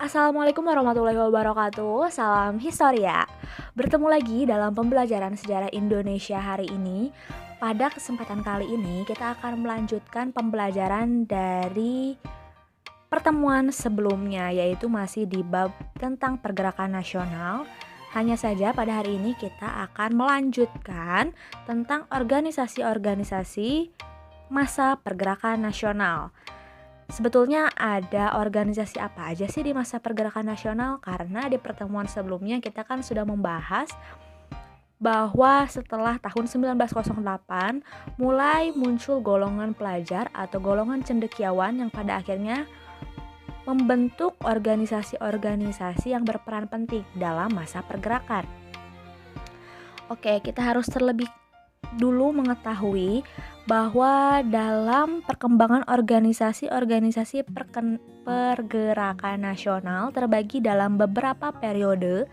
Assalamualaikum warahmatullahi wabarakatuh. Salam Historia. Bertemu lagi dalam pembelajaran sejarah Indonesia hari ini. Pada kesempatan kali ini kita akan melanjutkan pembelajaran dari pertemuan sebelumnya, yaitu masih di bab tentang pergerakan nasional. Hanya saja pada hari ini kita akan melanjutkan tentang organisasi-organisasi masa pergerakan nasional. Sebetulnya ada organisasi apa aja sih di masa pergerakan nasional? Karena di pertemuan sebelumnya kita kan sudah membahas bahwa setelah tahun 1908 mulai muncul golongan pelajar atau golongan cendekiawan yang pada akhirnya membentuk organisasi-organisasi yang berperan penting dalam masa pergerakan. Oke, kita harus terlebih dulu mengetahui bahwa dalam perkembangan organisasi-organisasi pergerakan nasional terbagi dalam beberapa periode.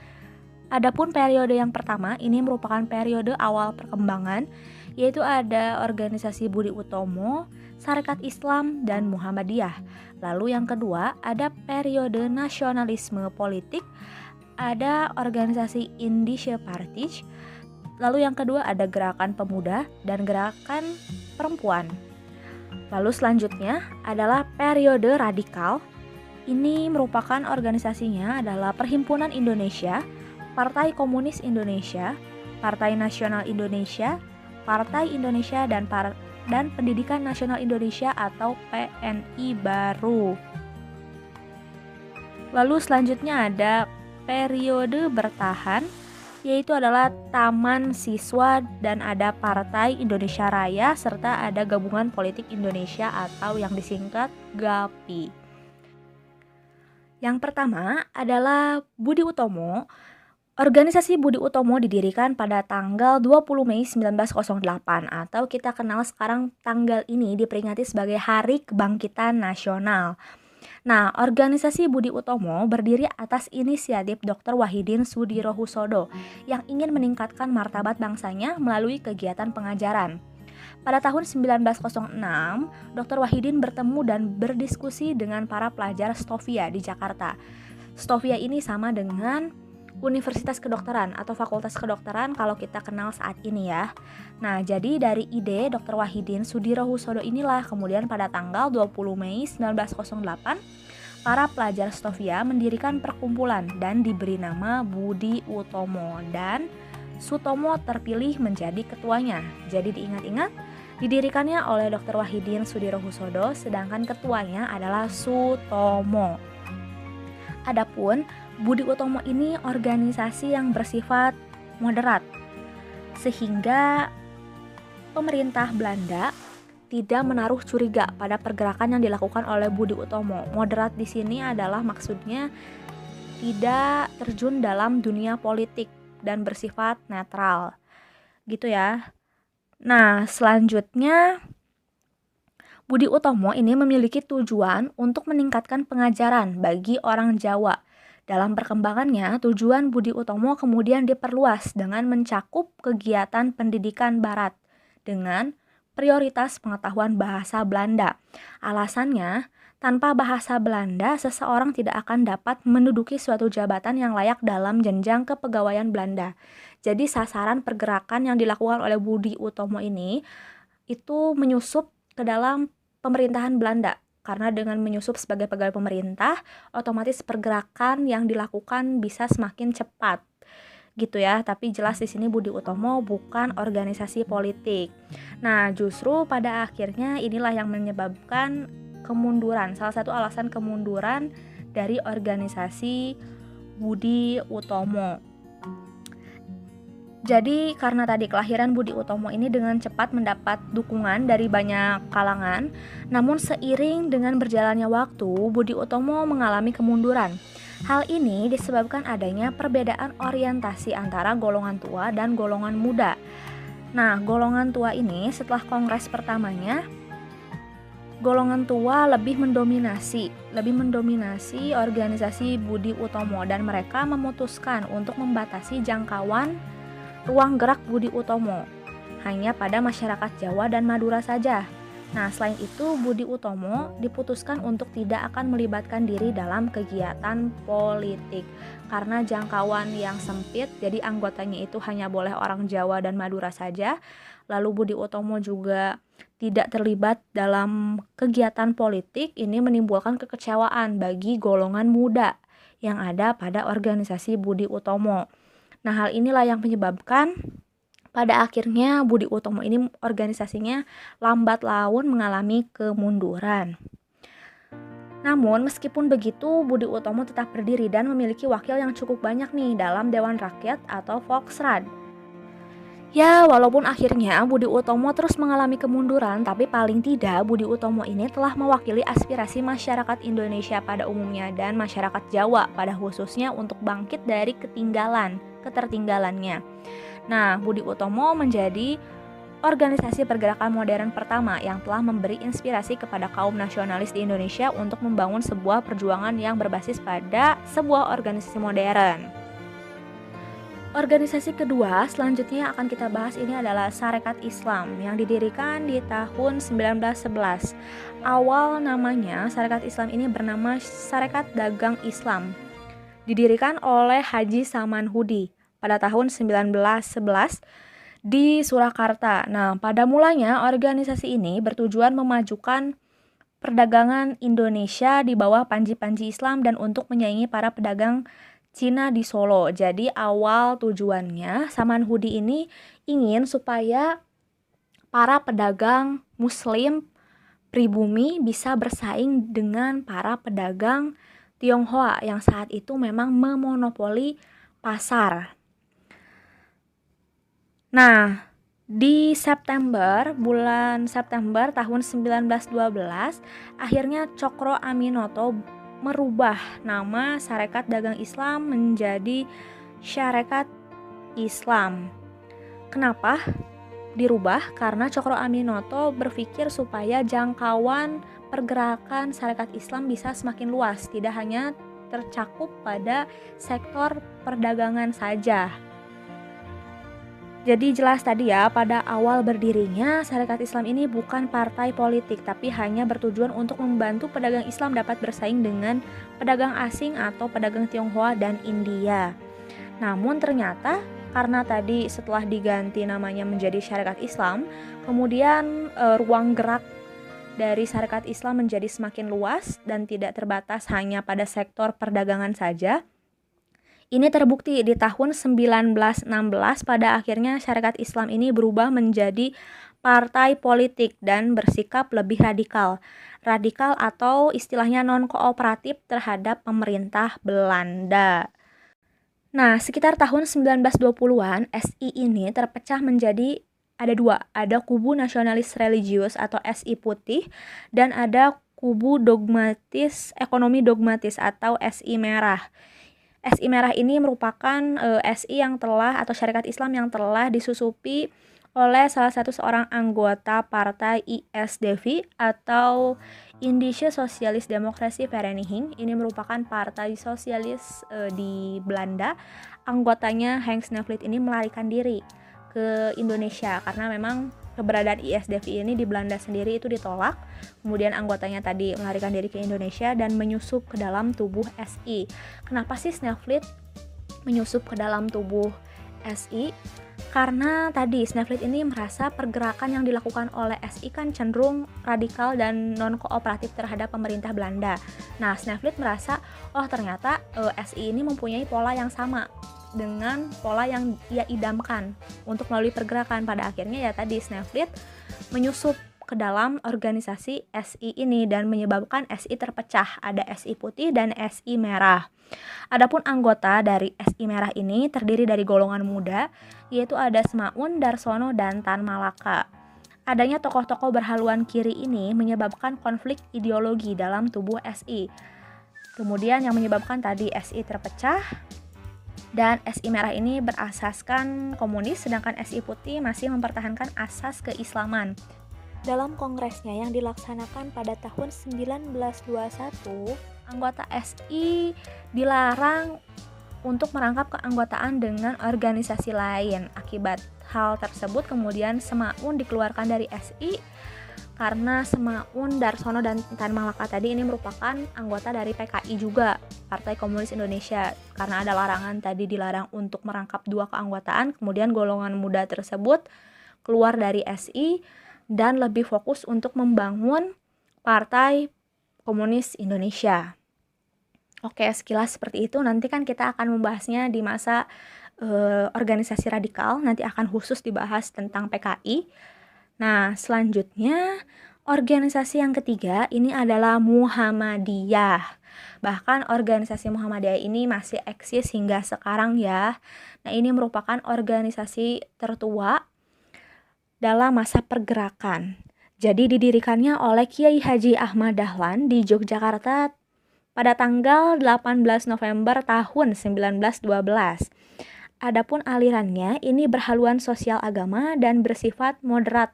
Adapun periode yang pertama ini merupakan periode awal perkembangan, yaitu ada organisasi Budi Utomo, Sarekat Islam, dan Muhammadiyah. Lalu yang kedua ada periode nasionalisme politik, ada organisasi Indische Partij. Lalu yang kedua ada gerakan pemuda dan gerakan perempuan. Lalu selanjutnya adalah periode radikal. Ini merupakan organisasinya adalah Perhimpunan Indonesia, Partai Komunis Indonesia, Partai Nasional Indonesia, Partai Indonesia dan Pendidikan Nasional Indonesia atau PNI baru. Lalu selanjutnya ada periode bertahan, yaitu adalah Taman Siswa dan ada Partai Indonesia Raya serta ada Gabungan Politik Indonesia atau yang disingkat GAPI. Yang pertama adalah Budi Utomo. Organisasi Budi Utomo didirikan pada tanggal 20 Mei 1908 atau kita kenal sekarang tanggal ini diperingati sebagai Hari Kebangkitan Nasional. Nah, organisasi Budi Utomo berdiri atas inisiatif Dr. Wahidin Sudirohusodo yang ingin meningkatkan martabat bangsanya melalui kegiatan pengajaran. Pada tahun 1906, Dr. Wahidin bertemu dan berdiskusi dengan para pelajar Stovia di Jakarta. Stovia ini sama dengan Universitas Kedokteran atau Fakultas Kedokteran kalau kita kenal saat ini ya. Nah, jadi dari ide Dr. Wahidin Sudirohusodo inilah kemudian pada tanggal 20 Mei 1908 para pelajar Stovia mendirikan perkumpulan dan diberi nama Budi Utomo dan Sutomo terpilih menjadi ketuanya. Jadi diingat-ingat, didirikannya oleh Dr. Wahidin Sudirohusodo sedangkan ketuanya adalah Sutomo. Adapun Budi Utomo ini organisasi yang bersifat moderat, sehingga pemerintah Belanda tidak menaruh curiga pada pergerakan yang dilakukan oleh Budi Utomo. Moderat di sini adalah maksudnya tidak terjun dalam dunia politik dan bersifat netral, gitu ya. Nah, selanjutnya Budi Utomo ini memiliki tujuan untuk meningkatkan pengajaran bagi orang Jawa. Dalam perkembangannya, tujuan Budi Utomo kemudian diperluas dengan mencakup kegiatan pendidikan barat dengan prioritas pengetahuan bahasa Belanda. Alasannya, tanpa bahasa Belanda, seseorang tidak akan dapat menduduki suatu jabatan yang layak dalam jenjang kepegawaian Belanda. Jadi sasaran pergerakan yang dilakukan oleh Budi Utomo ini itu menyusup ke dalam pemerintahan Belanda. Karena dengan menyusup sebagai pegawai pemerintah, otomatis pergerakan yang dilakukan bisa semakin cepat, gitu ya. Tapi jelas di sini Budi Utomo bukan organisasi politik. Nah, justru pada akhirnya inilah yang menyebabkan kemunduran. Salah satu alasan kemunduran dari organisasi Budi Utomo. Jadi karena tadi kelahiran Budi Utomo ini dengan cepat mendapat dukungan dari banyak kalangan, namun seiring dengan berjalannya waktu, Budi Utomo mengalami kemunduran. Hal ini disebabkan adanya perbedaan orientasi antara golongan tua dan golongan muda. Nah, golongan tua ini setelah kongres pertamanya, golongan tua lebih mendominasi organisasi Budi Utomo dan mereka memutuskan untuk membatasi jangkauan ruang gerak Budi Utomo hanya pada masyarakat Jawa dan Madura saja. Nah, selain itu, Budi Utomo diputuskan untuk tidak akan melibatkan diri dalam kegiatan politik karena jangkauan yang sempit, jadi anggotanya itu hanya boleh orang Jawa dan Madura saja. Lalu Budi Utomo juga tidak terlibat dalam kegiatan politik, ini menimbulkan kekecewaan bagi golongan muda yang ada pada organisasi Budi Utomo. Nah, hal inilah yang menyebabkan pada akhirnya Budi Utomo ini organisasinya lambat laun mengalami kemunduran. Namun meskipun begitu, Budi Utomo tetap berdiri dan memiliki wakil yang cukup banyak nih dalam Dewan Rakyat atau Volksraad. Ya, walaupun akhirnya Budi Utomo terus mengalami kemunduran, tapi paling tidak Budi Utomo ini telah mewakili aspirasi masyarakat Indonesia pada umumnya dan masyarakat Jawa pada khususnya untuk bangkit dari ketertinggalannya. Nah, Budi Utomo menjadi organisasi pergerakan modern pertama yang telah memberi inspirasi kepada kaum nasionalis di Indonesia untuk membangun sebuah perjuangan yang berbasis pada sebuah organisasi modern. Organisasi kedua selanjutnya yang akan kita bahas ini adalah Sarekat Islam yang didirikan di tahun 1911. Awal namanya Sarekat Islam ini bernama Sarekat Dagang Islam. Didirikan oleh Haji Saman Hudi pada tahun 1911 di Surakarta. Nah, pada mulanya organisasi ini bertujuan memajukan perdagangan Indonesia di bawah panji-panji Islam dan untuk menyaingi para pedagang Cina di Solo. Jadi awal tujuannya Saman Hudi ini ingin supaya para pedagang Muslim pribumi bisa bersaing dengan para pedagang Tionghoa yang saat itu memang memonopoli pasar. Nah, di bulan September tahun 1912, akhirnya Cokro Aminoto merubah nama Sarekat Dagang Islam menjadi Syarekat Islam. Kenapa dirubah? Karena Cokro Aminoto berpikir supaya jangkauan pergerakan Sarekat Islam bisa semakin luas, tidak hanya tercakup pada sektor perdagangan saja. Jadi jelas tadi ya, pada awal berdirinya Sarekat Islam ini bukan partai politik, tapi hanya bertujuan untuk membantu pedagang Islam dapat bersaing dengan pedagang asing atau pedagang Tionghoa dan India. Namun ternyata karena tadi setelah diganti namanya menjadi Sarekat Islam, kemudian ruang gerak dari Sarekat Islam menjadi semakin luas dan tidak terbatas hanya pada sektor perdagangan saja. Ini terbukti di tahun 1916 pada akhirnya Sarekat Islam ini berubah menjadi partai politik dan bersikap lebih radikal. Radikal atau istilahnya non-kooperatif terhadap pemerintah Belanda. Nah, sekitar tahun 1920-an SI ini terpecah menjadi ada dua. Ada kubu nasionalis religius atau SI putih dan ada kubu ekonomi dogmatis atau SI merah. SI merah ini merupakan SI yang telah atau Syarikat Islam yang telah disusupi oleh salah satu seorang anggota partai ISDV atau Indische Socialis Democratie Vereniging. Ini merupakan partai sosialis di Belanda. Anggotanya Henk Snevely ini melarikan diri ke Indonesia karena memang keberadaan ISDV ini di Belanda sendiri itu ditolak. Kemudian anggotanya tadi melarikan diri ke Indonesia dan menyusup ke dalam tubuh SI. Kenapa sih Snevely menyusup ke dalam tubuh SI? Karena tadi Snevely ini merasa pergerakan yang dilakukan oleh SI kan cenderung radikal dan non-kooperatif terhadap pemerintah Belanda. Nah, Snevely merasa, oh ternyata SI ini mempunyai pola yang sama dengan pola yang ia idamkan untuk melalui pergerakan. Pada akhirnya ya tadi Snevely menyusup ke dalam organisasi SI ini dan menyebabkan SI terpecah. Ada SI putih dan SI merah. Adapun anggota dari SI merah ini terdiri dari golongan muda, yaitu ada Semaun, Darsono, dan Tan Malaka. Adanya tokoh-tokoh berhaluan kiri ini menyebabkan konflik ideologi dalam tubuh SI. Kemudian yang menyebabkan tadi SI terpecah, dan SI merah ini berasaskan komunis, sedangkan SI putih masih mempertahankan asas keislaman. Dalam kongresnya yang dilaksanakan pada tahun 1921, anggota SI dilarang untuk merangkap keanggotaan dengan organisasi lain. Akibat hal tersebut kemudian Semaun dikeluarkan dari SI karena Semaun, Darsono, dan Tan Malaka tadi ini merupakan anggota dari PKI juga, Partai Komunis Indonesia. Karena ada larangan tadi, dilarang untuk merangkap 2 keanggotaan, kemudian golongan muda tersebut keluar dari SI dan lebih fokus untuk membangun Partai Komunis Indonesia. Oke, sekilas seperti itu. Nanti kan kita akan membahasnya di masa organisasi radikal, nanti akan khusus dibahas tentang PKI. Nah, selanjutnya organisasi yang ketiga ini adalah Muhammadiyah. Bahkan organisasi Muhammadiyah ini masih eksis hingga sekarang ya. Nah, ini merupakan organisasi tertua dalam masa pergerakan. Jadi didirikannya oleh Kiai Haji Ahmad Dahlan di Yogyakarta pada tanggal 18 November tahun 1912. Adapun alirannya ini berhaluan sosial agama dan bersifat moderat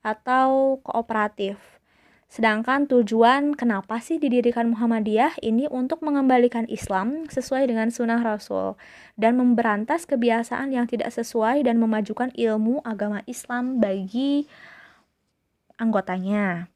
atau kooperatif. Sedangkan tujuan kenapa sih didirikan Muhammadiyah ini untuk mengembalikan Islam sesuai dengan sunnah Rasul dan memberantas kebiasaan yang tidak sesuai dan memajukan ilmu agama Islam bagi anggotanya.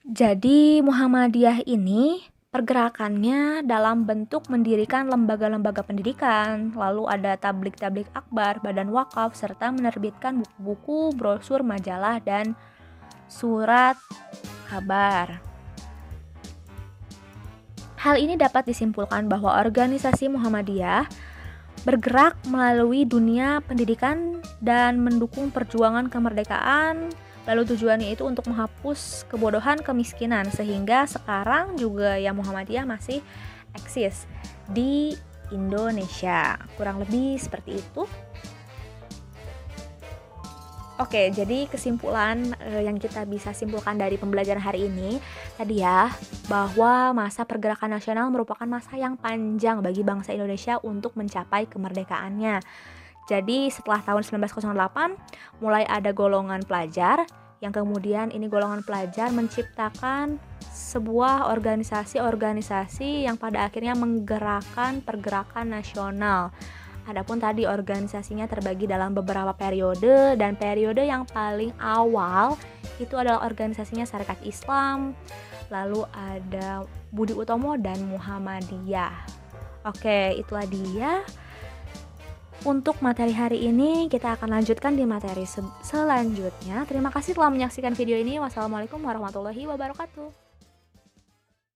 Jadi Muhammadiyah ini pergerakannya dalam bentuk mendirikan lembaga-lembaga pendidikan, lalu ada tablik-tablik akbar, badan wakaf, serta menerbitkan buku-buku, brosur, majalah, dan surat kabar. Hal ini dapat disimpulkan bahwa organisasi Muhammadiyah bergerak melalui dunia pendidikan dan mendukung perjuangan kemerdekaan. Lalu tujuannya itu untuk menghapus kebodohan, kemiskinan, sehingga sekarang juga ya Muhammadiyah masih eksis di Indonesia. Kurang lebih seperti itu. Oke, jadi kesimpulan yang kita bisa simpulkan dari pembelajaran hari ini tadi ya, bahwa masa pergerakan nasional merupakan masa yang panjang bagi bangsa Indonesia untuk mencapai kemerdekaannya. Jadi setelah tahun 1908 mulai ada golongan pelajar yang kemudian ini golongan pelajar menciptakan sebuah organisasi-organisasi yang pada akhirnya menggerakkan pergerakan nasional. Adapun tadi organisasinya terbagi dalam beberapa periode, dan periode yang paling awal itu adalah organisasinya Sarekat Islam, lalu ada Budi Utomo dan Muhammadiyah. Oke, itulah dia. Untuk materi hari ini kita akan lanjutkan di materi selanjutnya. Terima kasih telah menyaksikan video ini. Wassalamualaikum warahmatullahi wabarakatuh.